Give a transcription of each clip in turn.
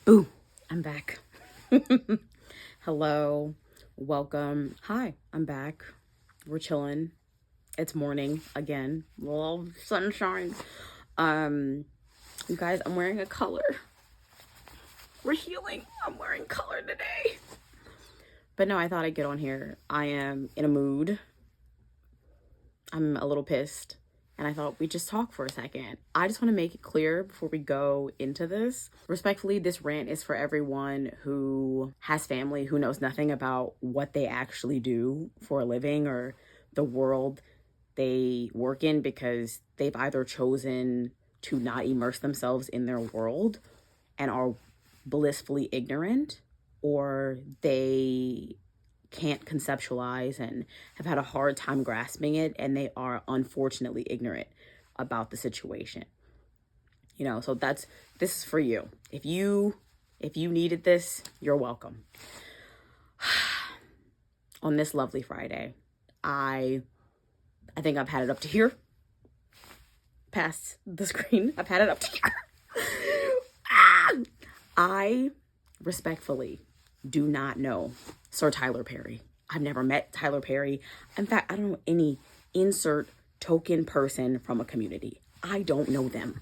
Ooh, I'm back. Hello, welcome. Hi, I'm back. We're chilling. It's morning again. Little sunshine. Um, you guys, I'm wearing a color. We're healing. I'm wearing color today. But no, I thought I'd get on here. I am in a mood. I'm a little pissed. And I thought we'd just talk for a second. I just want to make it clear before we go into this. Respectfully, this rant is for everyone who has family who knows nothing about what they actually do for a living or the world they work in, because they've either chosen to not immerse themselves in their world and are blissfully ignorant, or they can't conceptualize and have had a hard time grasping it, and they are unfortunately ignorant about the situation. So this is for you. If you needed this, you're welcome. On this lovely Friday, I think I've had it up to here. Past the screen, I've had it up to here. I respectfully do not know Sir Tyler Perry. I've never met Tyler Perry. In fact, I don't know any insert token person from a community. I don't know them.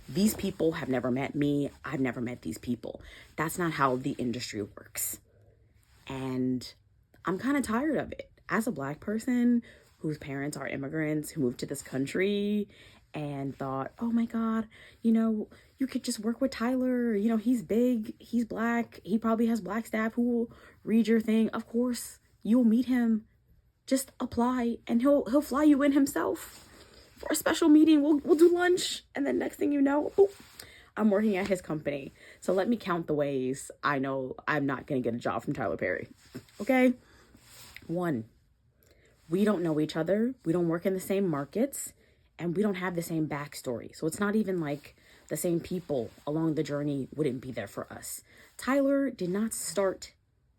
These people have never met me. I've never met these people. That's not how the industry works. And I'm kind of tired of it. As a Black person whose parents are immigrants who moved to this country and thought, oh my God, you could just work with Tyler. He's big, he's Black, he probably has Black staff who will read your thing. Of course, you'll meet him. Just apply and he'll fly you in himself for a special meeting. We'll do lunch, and then next thing you know, I'm working at his company. So let me count the ways I know I'm not gonna get a job from Tyler Perry. Okay? 1, we don't know each other. We don't work in the same markets, and we don't have the same backstory. So it's not even like the same people along the journey wouldn't be there for us. Tyler did not start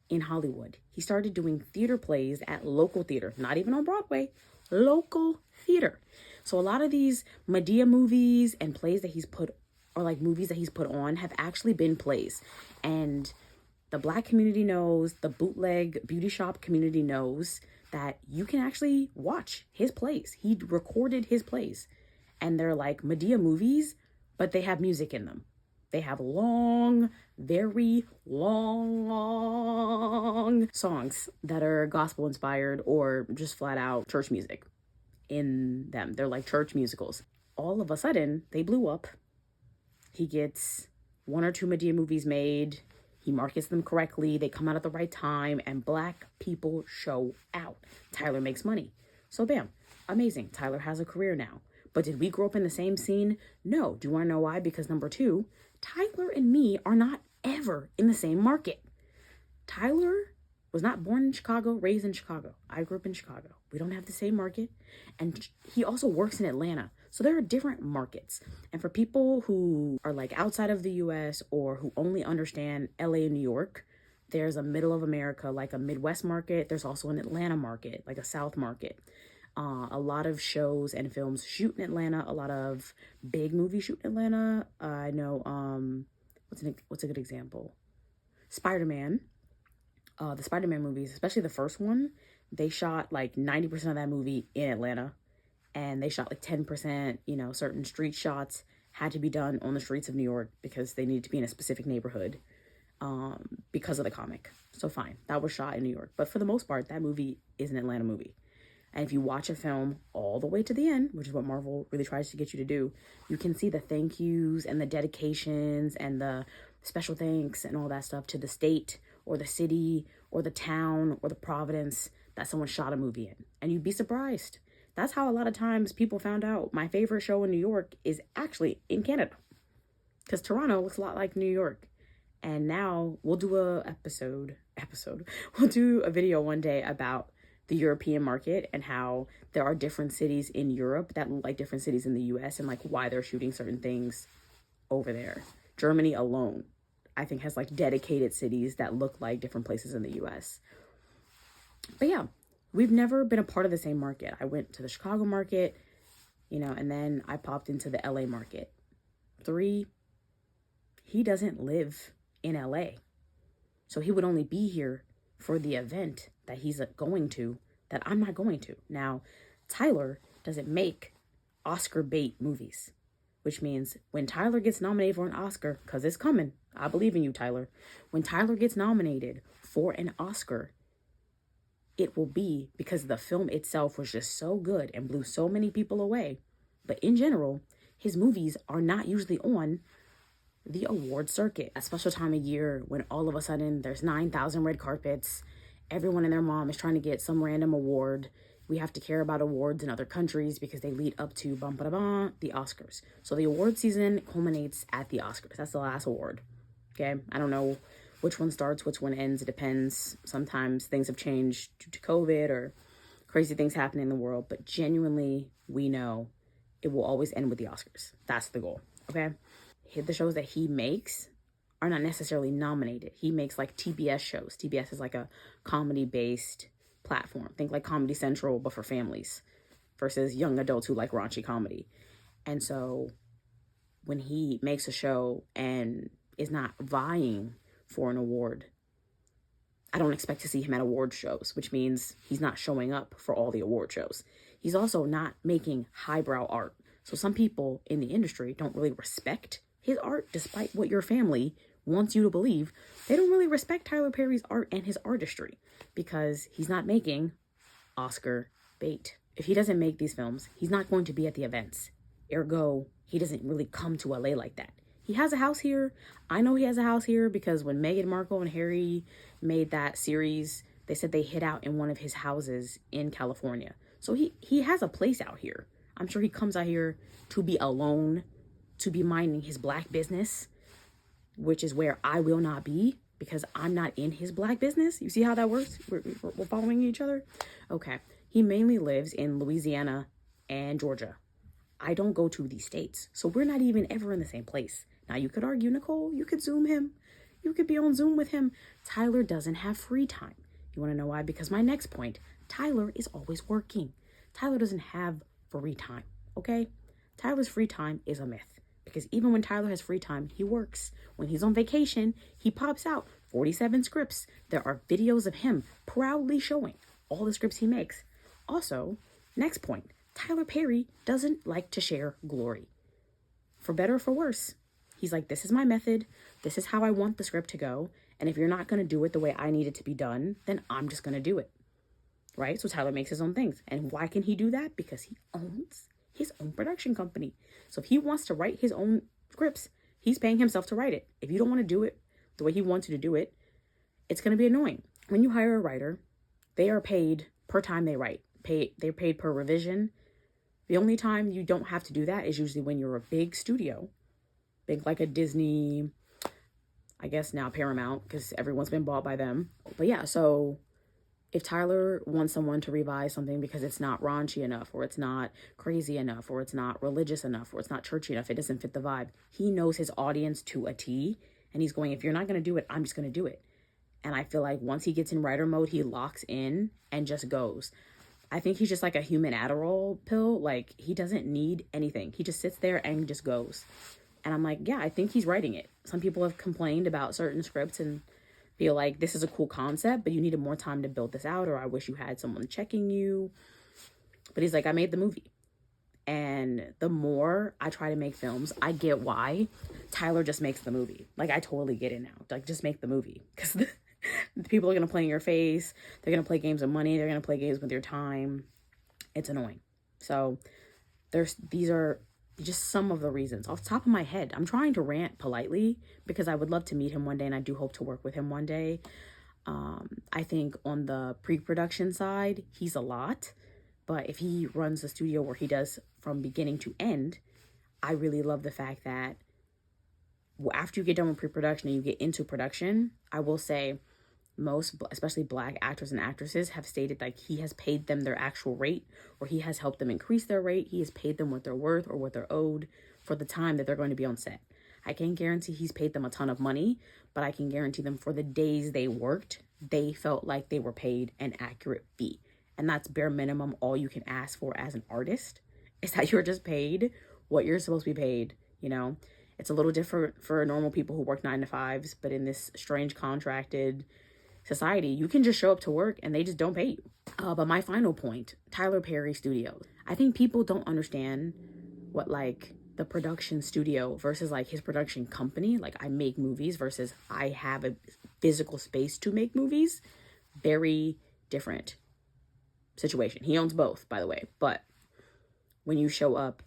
in Hollywood. He started doing theater plays at local theater, not even on Broadway, local theater. So a lot of these Medea movies and plays that he's put, or like movies that he's put on, have actually been plays. And the Black community knows, the bootleg beauty shop community knows that you can actually watch his plays. He recorded his plays, and they're like Medea movies, but they have music in them. They have long, very long songs that are gospel inspired or just flat out church music in them. They're like church musicals. All of a sudden, they blew up. He gets 1 or 2 Medea movies made. He markets them correctly. They come out at the right time, and Black people show out. Tyler makes money. So bam, amazing. Tyler has a career now. But did we grow up in the same scene? No. Do you want to know why? Because number 2, Tyler and me are not ever in the same market. Tyler was not born in Chicago, raised in Chicago. I grew up in Chicago. We don't have the same market. And he also works in Atlanta. So there are different markets. And for people who are like outside of the US or who only understand LA and New York, there's a middle of America, like a Midwest market. There's also an Atlanta market, like a South market. A lot of shows and films shoot in Atlanta. A lot of big movies shoot in Atlanta. I know, what's a good example? Spider-Man. The Spider-Man movies, especially the first one, they shot like 90% of that movie in Atlanta. And they shot like 10%, certain street shots had to be done on the streets of New York because they needed to be in a specific neighborhood because of the comic. So fine, that was shot in New York. But for the most part, that movie is an Atlanta movie. And if you watch a film all the way to the end, which is what Marvel really tries to get you to do, you can see the thank yous and the dedications and the special thanks and all that stuff to the state or the city or the town or the province that someone shot a movie in. And you'd be surprised. That's how a lot of times people found out my favorite show in New York is actually in Canada. Because Toronto looks a lot like New York. And now we'll do we'll do a video one day about the European market and how there are different cities in Europe that look like different cities in the US and like why they're shooting certain things over there. Germany alone, I think, has like dedicated cities that look like different places in the US. But yeah, we've never been a part of the same market. I went to the Chicago market, and then I popped into the LA market. 3, he doesn't live in LA. So he would only be here for the event that he's going to, that I'm not going to. Now, Tyler doesn't make Oscar bait movies, which means when Tyler gets nominated for an Oscar, because it's coming, I believe in you, Tyler. When Tyler gets nominated for an Oscar, it will be because the film itself was just so good and blew so many people away. But in general, his movies are not usually on the award circuit. A special time of year when all of a sudden there's 9,000 red carpets, everyone and their mom is trying to get some random award. We have to care about awards in other countries because they lead up to the Oscars. So the award season culminates at the Oscars. That's the last award. Okay, I don't know which one starts, which one ends. It depends. Sometimes things have changed due to COVID or crazy things happening in the world. But genuinely, we know it will always end with the Oscars. That's the goal. Okay, the shows that he makes are not necessarily nominated. He makes like TBS shows. TBS is like a comedy-based platform. Think like Comedy Central, but for families versus young adults who like raunchy comedy. And so when he makes a show and is not vying for an award, I don't expect to see him at award shows, which means he's not showing up for all the award shows. He's also not making highbrow art. So some people in the industry don't really respect his art, despite what your family wants you to believe. They don't really respect Tyler Perry's art and his artistry because he's not making Oscar bait. If he doesn't make these films, he's not going to be at the events. Ergo, he doesn't really come to LA like that. He has a house here. I know he has a house here because when Meghan Markle and Harry made that series, they said they hid out in one of his houses in California. So he has a place out here. I'm sure he comes out here to be alone, to be minding his black business, which is where I will not be because I'm not in his black business. You see how that works? We're following each other? Okay. He mainly lives in Louisiana and Georgia. I don't go to these states, so we're not even ever in the same place. Now, you could argue, Nicole, you could Zoom him. You could be on Zoom with him. Tyler doesn't have free time. You want to know why? Because my next point, Tyler is always working. Tyler doesn't have free time, okay? Tyler's free time is a myth because even when Tyler has free time, he works. When he's on vacation, he pops out 47 scripts. There are videos of him proudly showing all the scripts he makes. Also, next point, Tyler Perry doesn't like to share glory. For better or for worse, he's like, this is my method. This is how I want the script to go. And if you're not going to do it the way I need it to be done, then I'm just going to do it. Right? So Tyler makes his own things. And why can he do that? Because he owns his own production company. So if he wants to write his own scripts, he's paying himself to write it. If you don't want to do it the way he wants you to do it, it's going to be annoying. When you hire a writer, they are paid per time they write. They're paid per revision. The only time you don't have to do that is usually when you're a big studio. Big like a Disney, I guess now Paramount, because everyone's been bought by them. But yeah, so if Tyler wants someone to revise something because it's not raunchy enough, or it's not crazy enough, or it's not religious enough, or it's not churchy enough, it doesn't fit the vibe, he knows his audience to a T, and he's going, if you're not going to do it, I'm just going to do it. And I feel like once he gets in writer mode, he locks in and just goes. I think he's just like a human Adderall pill. Like, he doesn't need anything. He just sits there and just goes. And I'm like, yeah, I think he's writing it. Some people have complained about certain scripts and feel like this is a cool concept, but you needed more time to build this out, or I wish you had someone checking you. But he's like, I made the movie. And the more I try to make films, I get why Tyler just makes the movie. Like, I totally get it now. Like, just make the movie. Because the people are going to play in your face. They're going to play games of money. They're going to play games with your time. It's annoying. So these are just some of the reasons. Off the top of my head, I'm trying to rant politely because I would love to meet him one day, and I do hope to work with him one day. I think on the pre-production side, he's a lot. But if he runs the studio where he does from beginning to end, I really love the fact that after you get done with pre-production and you get into production, I will say most, especially Black actors and actresses, have stated like he has paid them their actual rate, or he has helped them increase their rate. He has paid them what they're worth or what they're owed for the time that they're going to be on set. I can't guarantee he's paid them a ton of money, but I can guarantee them for the days they worked, they felt like they were paid an accurate fee. And that's bare minimum. All you can ask for as an artist is that you're just paid what you're supposed to be paid, you know? It's a little different for normal people who work 9 to 5s, but in this strange contracted society, you can just show up to work and they just don't pay you. But my final point, Tyler Perry Studios. I think people don't understand what like the production studio versus like his production company. Like I make movies versus I have a physical space to make movies. Very different situation. He owns both, by the way. But when you show up,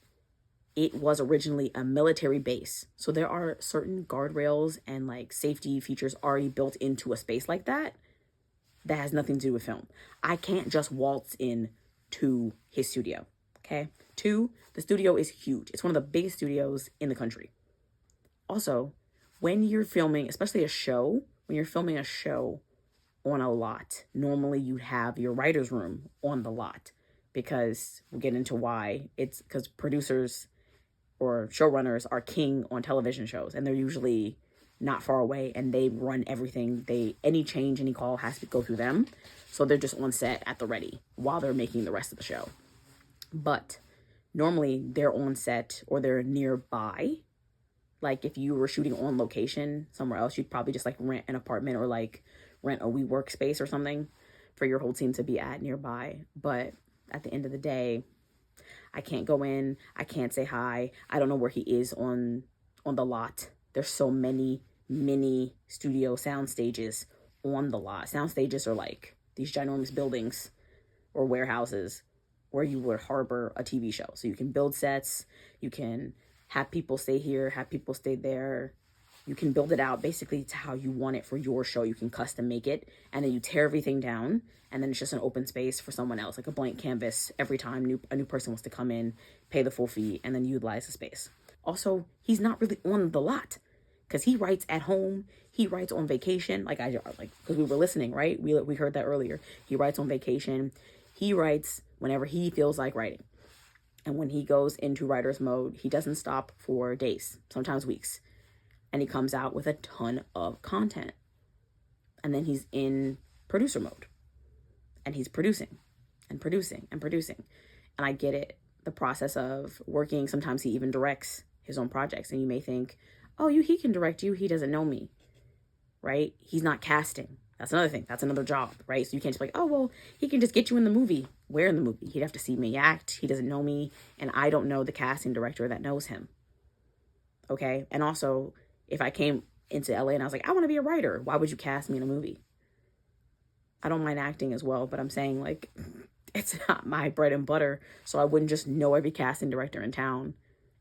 it was originally a military base. So there are certain guardrails and like safety features already built into a space like that that has nothing to do with film. I can't just waltz in to his studio. Okay. 2, the studio is huge. It's one of the biggest studios in the country. Also, when you're filming, especially a show, when you're filming a show on a lot, normally you have your writer's room on the lot, because we'll get into why. It's because producers or showrunners are king on television shows, and they're usually not far away, and they run everything. Any change, any call has to go through them. So they're just on set at the ready while they're making the rest of the show. But normally they're on set or they're nearby. Like if you were shooting on location somewhere else, you'd probably just like rent an apartment or like rent a WeWork space or something for your whole team to be at nearby. But at the end of the day, I can't go in. I can't say hi. I don't know where he is on the lot. There's so many mini studio sound stages on the lot. Sound stages are like these ginormous buildings or warehouses where you would harbor a TV show. So you can build sets, you can have people stay here, have people stay there. You can build it out basically to how you want it for your show. You can custom make it, and then you tear everything down, and then it's just an open space for someone else, like a blank canvas every time a new person wants to come in, pay the full fee, and then utilize the space. Also, he's not really on the lot because he writes at home. He writes on vacation, because we were listening, right? We heard that earlier. He writes on vacation. He writes whenever he feels like writing. And when he goes into writer's mode, he doesn't stop for days, sometimes weeks. And he comes out with a ton of content. And then he's in producer mode. And he's producing and producing and producing. And I get it. The process of working, sometimes he even directs his own projects. And you may think, oh, he can direct you. He doesn't know me, right? He's not casting. That's another thing. That's another job, right? So you can't just be like, oh, well, he can just get you in the movie. Where in the movie? He'd have to see me act. He doesn't know me. And I don't know the casting director that knows him. Okay? And also, if I came into LA and I was like, I want to be a writer, why would you cast me in a movie? I don't mind acting as well, but I'm saying like, it's not my bread and butter. So I wouldn't just know every casting director in town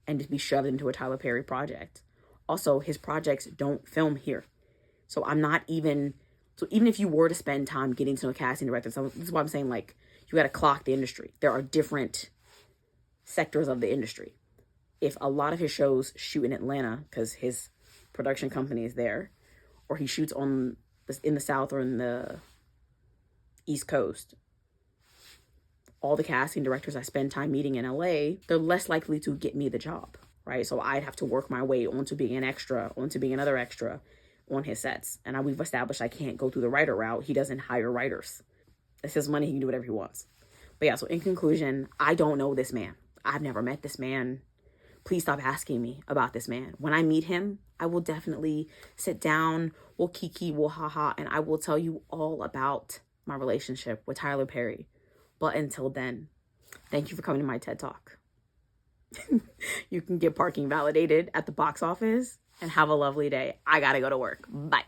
and just be shoved into a Tyler Perry project. Also, his projects don't film here. So even if you were to spend time getting to know a casting director, so this is why I'm saying like, you got to clock the industry. There are different sectors of the industry. If a lot of his shows shoot in Atlanta because his production company is there, or he shoots in the South or in the East Coast, all the casting directors I spend time meeting in LA, they're less likely to get me the job, right? So I'd have to work my way onto being an extra, onto being another extra on his sets. And we've established I can't go through the writer route. He doesn't hire writers. It's his money. He can do whatever he wants. But yeah, so in conclusion, I don't know this man. I've never met this man. Please stop asking me about this man. When I meet him, I will definitely sit down, we'll kiki, we'll haha, and I will tell you all about my relationship with Tyler Perry. But until then, thank you for coming to my TED Talk. You can get parking validated at the box office and have a lovely day. I gotta go to work. Bye.